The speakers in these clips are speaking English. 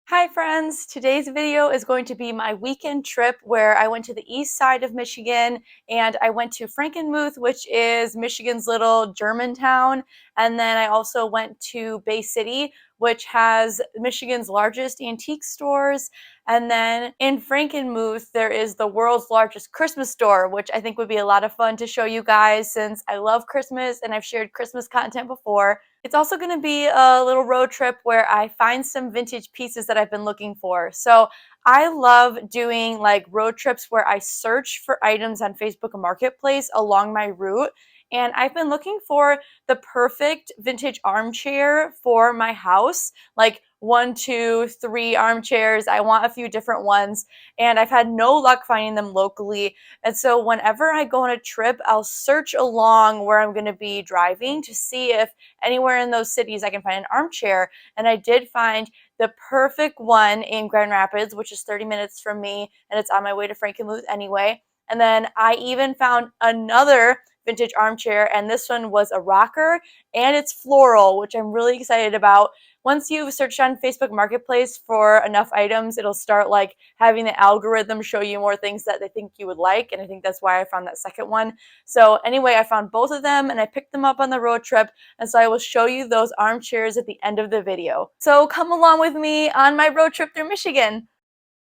Hi friends! Today's video is going to be my weekend trip where I went to the east side of Michigan and I went to Frankenmuth, which is Michigan's little German town, and then I also went to Bay City, which has Michigan's largest antique stores, and then in Frankenmuth there is the world's largest Christmas store, which I think would be a lot of fun to show you guys since I love Christmas and I've shared Christmas content before. It's also going to be a little road trip where I find some vintage pieces that I've been looking for. So I love doing like road trips where I search for items on Facebook Marketplace along my route. And I've been looking for the perfect vintage armchair for my house, like 1, 2, 3 armchairs. I want a few different ones, and I've had no luck finding them locally. And so whenever I go on a trip, I'll search along where I'm going to be driving to see if anywhere in those cities I can find an armchair. And I did find the perfect one in Grand Rapids, which is 30 minutes from me, and it's on my way to Frankenmuth anyway. And then I even found another vintage armchair, and this one was a rocker and it's floral, which I'm really excited about. Once you've searched on Facebook Marketplace for enough items, it'll start like having the algorithm show you more things that they think you would like, and I think that's why I found that second one. So anyway, I found both of them and I picked them up on the road trip, and so I will show you those armchairs at the end of the video. So come along with me on my road trip through Michigan.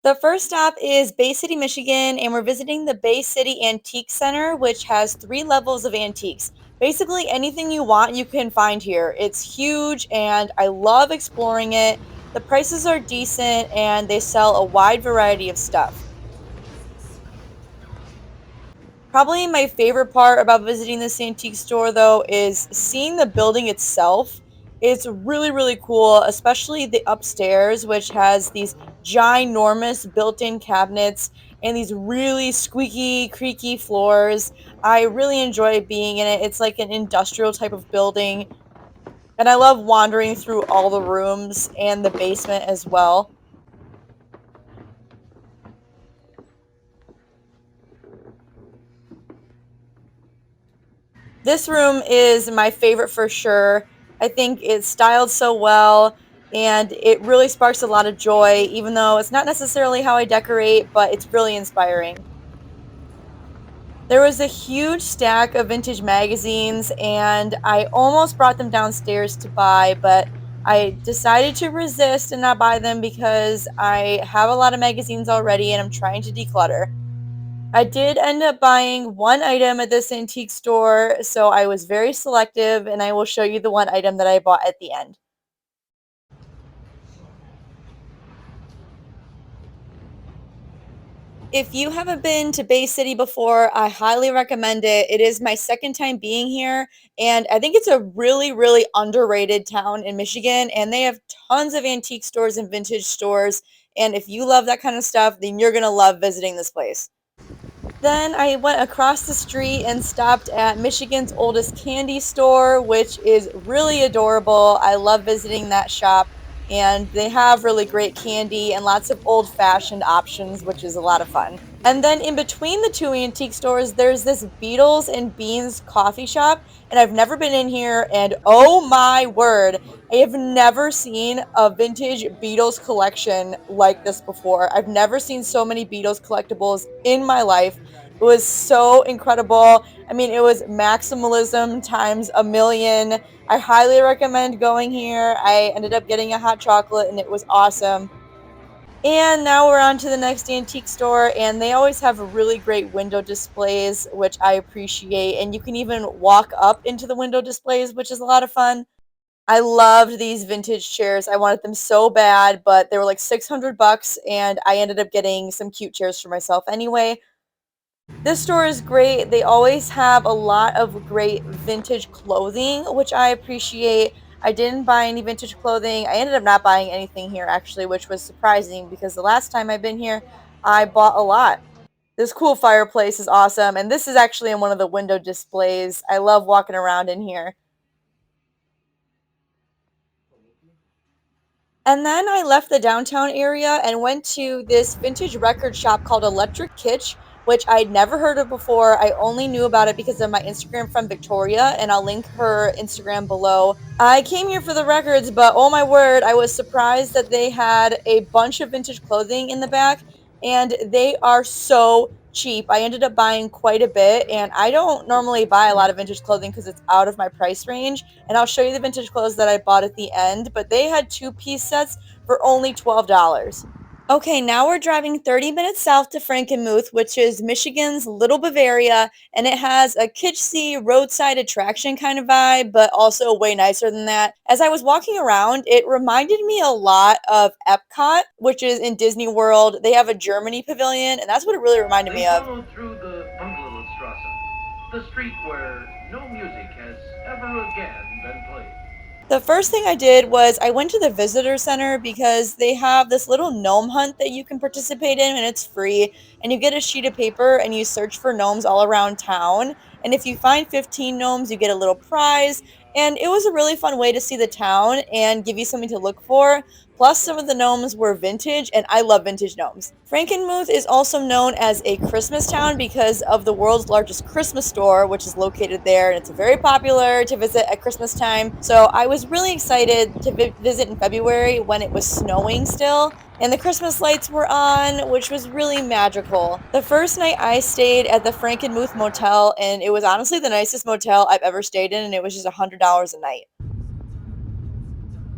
The first stop is Bay City, Michigan, and we're visiting the Bay City Antique Center, which has 3 levels of antiques. Basically, anything you want, you can find here. It's huge, and I love exploring it. The prices are decent, and they sell a wide variety of stuff. Probably my favorite part about visiting this antique store, though, is seeing the building itself. It's really, really cool, especially the upstairs, which has these ginormous built-in cabinets and these really squeaky, creaky floors. I really enjoy being in it. It's like an industrial type of building, and I love wandering through all the rooms and the basement as well. This room is my favorite for sure. I think it's styled so well and it really sparks a lot of joy, even though it's not necessarily how I decorate, but it's really inspiring. There was a huge stack of vintage magazines, and I almost brought them downstairs to buy, but I decided to resist and not buy them because I have a lot of magazines already and I'm trying to declutter. I did end up buying one item at this antique store, so I was very selective, and I will show you the one item that I bought at the end. If you haven't been to Bay City before, I highly recommend it. It is my second time being here, and I think it's a really, really underrated town in Michigan, and they have tons of antique stores and vintage stores, and if you love that kind of stuff, then you're going to love visiting this place. Then I went across the street and stopped at Michigan's oldest candy store, which is really adorable. I love visiting that shop, and they have really great candy and lots of old-fashioned options, which is a lot of fun. And then in between the two antique stores, there's this Beatles and Beans coffee shop, and I've never been in here, and oh my word, I have never seen a vintage Beatles collection like this before. I've never seen so many Beatles collectibles in my life. It was so incredible. I mean, it was maximalism times a million. I highly recommend going here. I ended up getting a hot chocolate and it was awesome. And now we're on to the next antique store, and they always have really great window displays, which I appreciate. And you can even walk up into the window displays, which is a lot of fun. I loved these vintage chairs. I wanted them so bad, but they were like 600 bucks, and I ended up getting some cute chairs for myself anyway. This store is great. They always have a lot of great vintage clothing, which I appreciate. I didn't buy any vintage clothing. I ended up not buying anything here actually, which was surprising because the last time I've been here, I bought a lot. This cool fireplace is awesome, and this is actually in one of the window displays. I love walking around in here. And then I left the downtown area and went to this vintage record shop called Electric Kitsch, which I'd never heard of before. I only knew about it because of my Instagram friend Victoria, and I'll link her Instagram below. I came here for the records, but oh my word, I was surprised that they had a bunch of vintage clothing in the back, and they are so cheap. I ended up buying quite a bit, and I don't normally buy a lot of vintage clothing because it's out of my price range. And I'll show you the vintage clothes that I bought at the end, but they had two-piece sets for only $12. Okay, now we're driving 30 minutes south to Frankenmuth, which is Michigan's Little Bavaria, and it has a kitschy roadside attraction kind of vibe, but also way nicer than that. As I was walking around, it reminded me a lot of Epcot, which is in Disney World. They have a Germany pavilion, and that's what it really reminded me They of. followed through the Strasse, the street where no music has ever again been played. The first thing I did was I went to the visitor center because they have this little gnome hunt that you can participate in and it's free. And you get a sheet of paper and you search for gnomes all around town. And if you find 15 gnomes, you get a little prize. And it was a really fun way to see the town and give you something to look for. Plus, some of the gnomes were vintage, and I love vintage gnomes. Frankenmuth is also known as a Christmas town because of the world's largest Christmas store, which is located there, and it's very popular to visit at Christmas time. So I was really excited to visit in February when it was snowing still, and the Christmas lights were on, which was really magical. The first night I stayed at the Frankenmuth Motel, and it was honestly the nicest motel I've ever stayed in, and it was just $100 a night.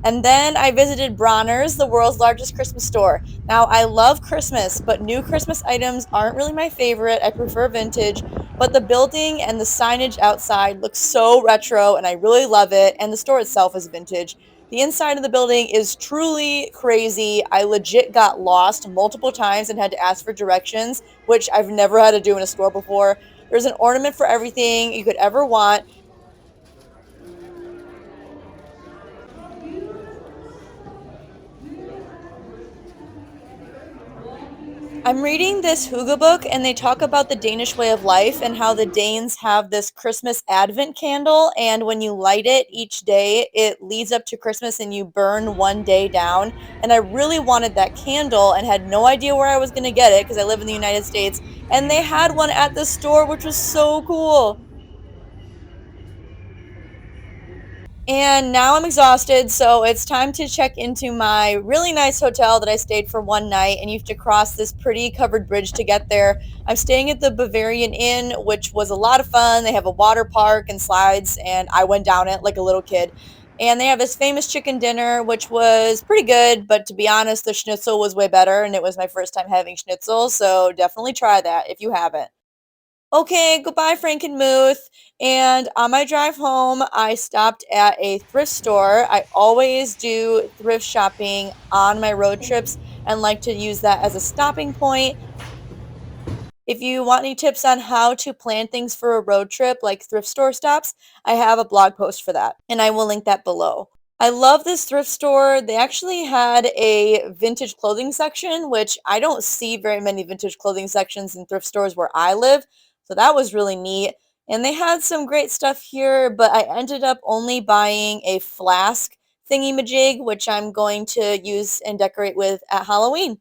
And then I visited Bronner's, the world's largest Christmas store. Now, I love Christmas, but new Christmas items aren't really my favorite. I prefer vintage, but the building and the signage outside looks so retro, and I really love it. And the store itself is vintage. The inside of the building is truly crazy. I legit got lost multiple times and had to ask for directions, which I've never had to do in a store before. There's an ornament for everything you could ever want. I'm reading this Hugo book, and they talk about the Danish way of life and how the Danes have this Christmas Advent candle. And when you light it each day, it leads up to Christmas and you burn one day down. And I really wanted that candle and had no idea where I was going to get it because I live in the United States. And they had one at the store, which was so cool. And now I'm exhausted, so it's time to check into my really nice hotel that I stayed for one night, and you have to cross this pretty covered bridge to get there. I'm staying at the Bavarian Inn, which was a lot of fun. They have a water park and slides, and I went down it like a little kid. And they have this famous chicken dinner, which was pretty good, but to be honest, the schnitzel was way better, and it was my first time having schnitzel, so definitely try that if you haven't. Okay, goodbye, Frankenmuth. And on my drive home, I stopped at a thrift store. I always do thrift shopping on my road trips and like to use that as a stopping point. If you want any tips on how to plan things for a road trip, like thrift store stops, I have a blog post for that, and I will link that below. I love this thrift store. They actually had a vintage clothing section, which I don't see very many vintage clothing sections in thrift stores where I live. So that was really neat. And they had some great stuff here, but I ended up only buying a flask thingy-majig, which I'm going to use and decorate with at Halloween.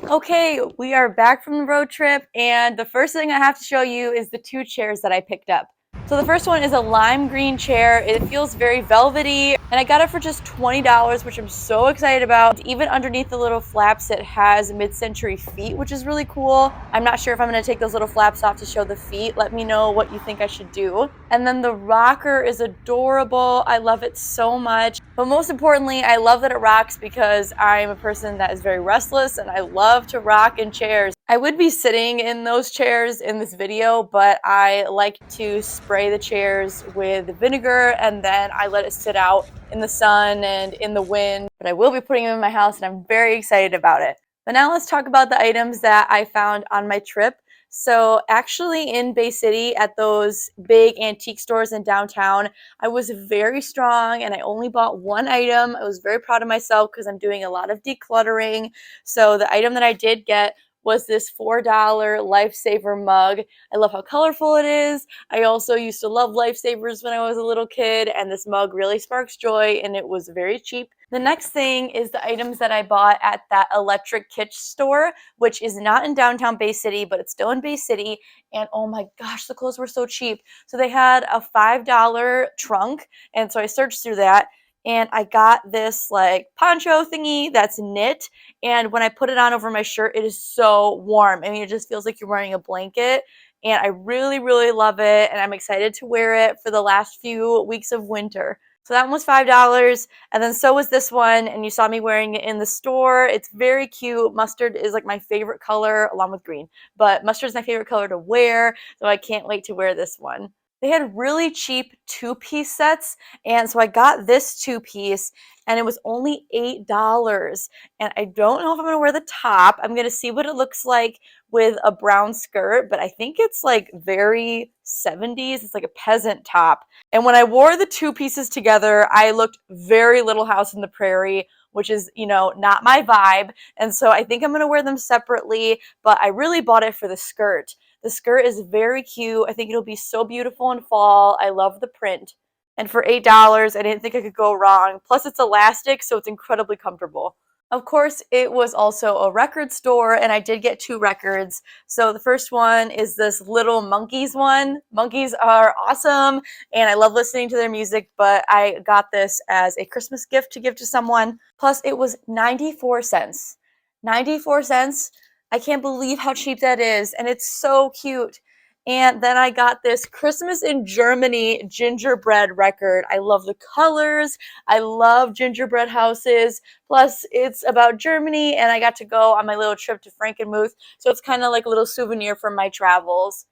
Okay, we are back from the road trip, and the first thing I have to show you is the two chairs that I picked up. So the first one is a lime green chair. It feels very velvety, and I got it for just $20, which I'm so excited about. Even underneath the little flaps, it has mid-century feet, which is really cool. I'm not sure if I'm going to take those little flaps off to show the feet. Let me know what you think I should do. And then the rocker is adorable. I love it so much. But most importantly, I love that it rocks because I'm a person that is very restless, and I love to rock in chairs. I would be sitting in those chairs in this video, but I like to spray the chairs with vinegar and then I let it sit out in the sun and in the wind. But I will be putting them in my house and I'm very excited about it. But now let's talk about the items that I found on my trip. So actually in Bay City at those big antique stores in downtown, I was very strong and I only bought one item. I was very proud of myself because I'm doing a lot of decluttering. So the item that I did get was this $4 Lifesaver mug. I love how colorful it is. I also used to love Lifesavers when I was a little kid, and this mug really sparks joy, and it was very cheap. The next thing is the items that I bought at that Electric Kitsch store, which is not in downtown Bay City, but it's still in Bay City. And oh my gosh, the clothes were so cheap. So they had a $5 trunk, and so I searched through that, and I got this like poncho thingy that's knit, and when I put it on over my shirt, it is so warm. I mean, it just feels like you're wearing a blanket, and I really, really love it, and I'm excited to wear it for the last few weeks of winter. So that one was $5, and then so was this one, and you saw me wearing it in the store. It's very cute. Mustard is like my favorite color, along with green, but mustard is my favorite color to wear, so I can't wait to wear this one. They had really cheap two-piece sets, and so I got this two-piece, and it was only $8. And I don't know if I'm going to wear the top. I'm going to see what it looks like with a brown skirt, but I think it's like very 70s. It's like a peasant top. And when I wore the two pieces together, I looked very Little House on the Prairie, which is, you know, not my vibe. And so I think I'm going to wear them separately, but I really bought it for the skirt. The skirt is very cute. I think it'll be so beautiful in fall. I love the print. And for $8, I didn't think I could go wrong. Plus, it's elastic, so it's incredibly comfortable. Of course, it was also a record store, and I did get 2 records. So the first one is this Little Monkeys one. Monkeys are awesome, and I love listening to their music, but I got this as a Christmas gift to give to someone. Plus, it was 94 cents. 94 cents. I can't believe how cheap that is, and it's so cute. And then I got this Christmas in Germany gingerbread record. I love the colors. I love gingerbread houses. Plus, it's about Germany, and I got to go on my little trip to Frankenmuth, so it's kind of like a little souvenir from my travels.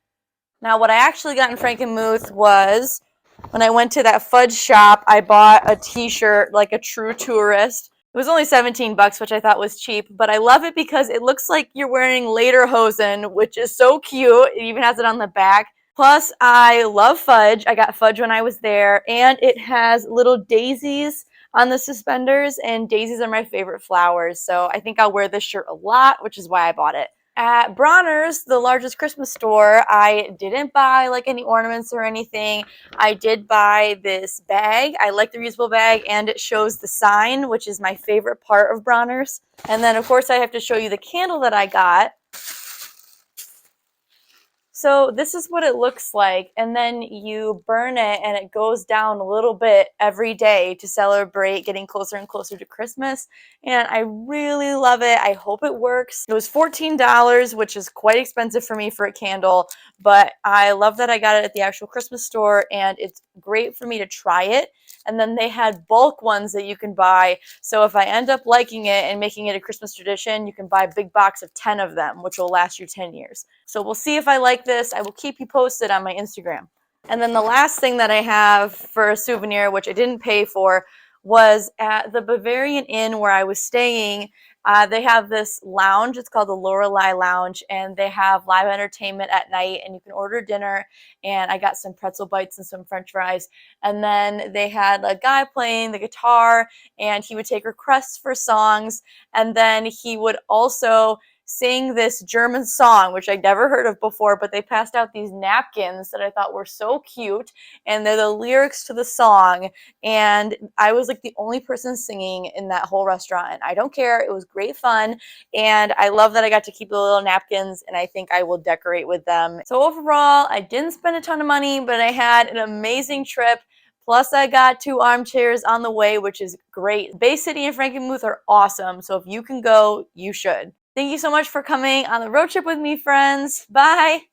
Now, what I actually got in Frankenmuth was, when I went to that fudge shop, I bought a t-shirt like a true tourist. It was only 17 bucks, which I thought was cheap, but I love it because it looks like you're wearing lederhosen, which is so cute. It even has it on the back. Plus, I love fudge. I got fudge when I was there, and it has little daisies on the suspenders, and daisies are my favorite flowers, so I think I'll wear this shirt a lot, which is why I bought it. At Bronner's, the largest Christmas store, I didn't buy like any ornaments or anything. I did buy this bag. I like the reusable bag, and it shows the sign, which is my favorite part of Bronner's. And then, of course, I have to show you the candle that I got. So this is what it looks like, and then you burn it, and it goes down a little bit every day to celebrate getting closer and closer to Christmas, and I really love it. I hope it works. It was $14, which is quite expensive for me for a candle, but I love that I got it at the actual Christmas store, and it's great for me to try it. And then they had bulk ones that you can buy, so if I end up liking it and making it a Christmas tradition, you can buy a big box of 10 of them, which will last you 10 years. So we'll see if I like this. I will keep you posted on my Instagram. And then the last thing that I have for a souvenir, which I didn't pay for, was at the Bavarian Inn where I was staying. They have this lounge. It's called the Lorelei Lounge, and they have live entertainment at night, and you can order dinner. And I got some pretzel bites and some French fries. And then they had a guy playing the guitar, and he would take requests for songs. And then he would also sing this German song, which I'd never heard of before, but they passed out these napkins that I thought were so cute, and they're the lyrics to the song, and I was like the only person singing in that whole restaurant, and I don't care. It was great fun, and I love that I got to keep the little napkins, and I think I will decorate with them. So overall, I didn't spend a ton of money, but I had an amazing trip. Plus, I got 2 armchairs on the way, which is great. Bay City and Frankenmuth are awesome, so if you can go, you should. Thank you so much for coming on the road trip with me, friends. Bye!